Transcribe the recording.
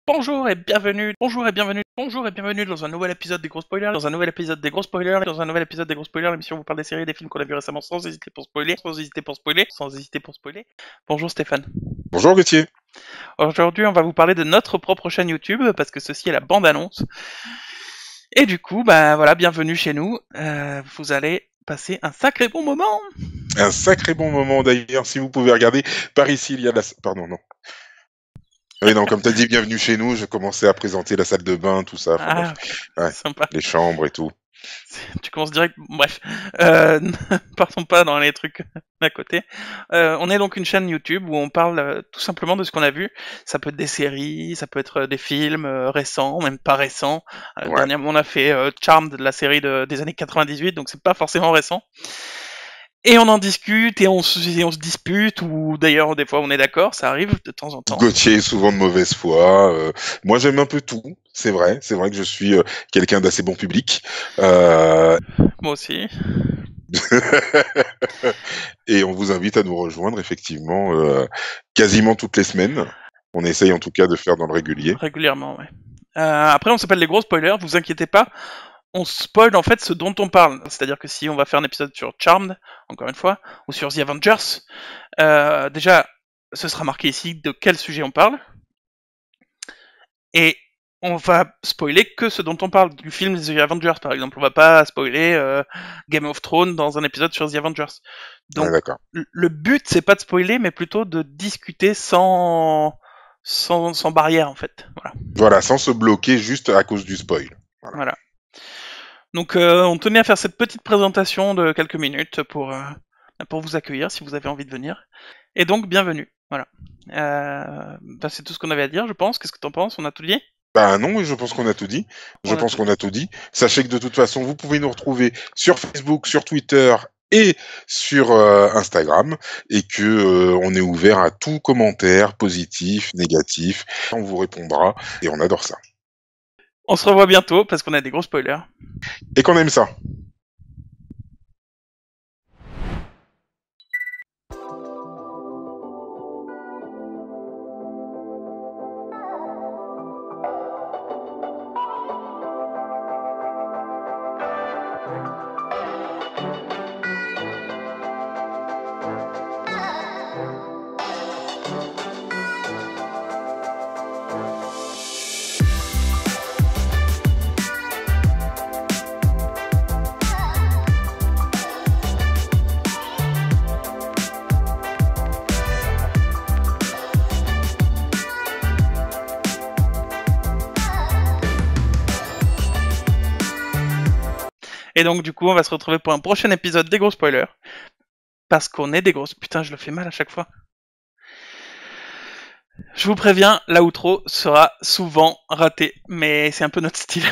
Bonjour et bienvenue dans un nouvel épisode des gros spoilers, l'émission où vous parle des séries et des films qu'on a vu récemment sans hésiter pour spoiler. Bonjour Stéphane. Bonjour Gauthier. Aujourd'hui, on va vous parler de notre propre chaîne YouTube parce que ceci est la bande-annonce. Et du coup, bah voilà, bienvenue chez nous. Vous allez passer un sacré bon moment. Un sacré bon moment d'ailleurs, si vous pouvez regarder. Par ici, il y a la... Pardon, non. Oui, non, comme tu as dit, bienvenue chez nous, je commençais à présenter la salle de bain, tout ça, enfin bref. Ok, Ouais, sympa. les chambres et tout. Tu commences direct. Bref, partons pas dans les trucs à côté. On est donc une chaîne YouTube où on parle tout simplement de ce qu'on a vu. Ça peut être des séries, ça peut être des films récents, même pas récents. Ouais. Dernièrement, on a fait Charmed, de la série des années 98, donc c'est pas forcément récent. Et on en discute et on se dispute, ou d'ailleurs des fois on est d'accord, ça arrive de temps en temps. Gauthier est souvent de mauvaise foi. Moi, j'aime un peu tout, c'est vrai. C'est vrai que je suis quelqu'un d'assez bon public. Euh, Moi aussi, Et on vous invite à nous rejoindre, effectivement, quasiment toutes les semaines. On essaye en tout cas de faire dans le régulier. régulièrement, ouais. Après, on s'appelle les gros spoilers, vous inquiétez pas. On spoil en fait ce dont on parle. C'est-à-dire que si on va faire un épisode sur Charmed, encore une fois, ou sur The Avengers, déjà, ce sera marqué ici de quel sujet on parle. Et on va spoiler que ce dont on parle, du film The Avengers par exemple. On va pas spoiler Game of Thrones dans un épisode sur The Avengers. Ouais, Donc, d'accord. le but, c'est pas de spoiler, mais plutôt de discuter sans barrière en fait. Voilà. Voilà, sans se bloquer juste à cause du spoil. Voilà. Voilà. Donc on tenait à faire cette petite présentation de quelques minutes pour vous accueillir si vous avez envie de venir. Et donc bienvenue. Voilà. C'est tout ce qu'on avait à dire, je pense. Qu'est-ce que t'en penses? On a tout dit? Bah non, oui, je pense qu'on a tout dit. Je On a pense tout qu'on dit. a tout dit. Sachez que de toute façon, vous pouvez nous retrouver sur Facebook, sur Twitter et sur Instagram, et que on est ouvert à tout commentaire positif, négatif. On vous répondra et on adore ça. On se revoit bientôt parce qu'on a des gros spoilers. Et qu'on aime ça. Et donc du coup, on va se retrouver pour un prochain épisode des gros spoilers. Parce qu'on est des gros... Putain, je le fais mal à chaque fois. Je vous préviens, l'outro sera souvent raté, mais c'est un peu notre style.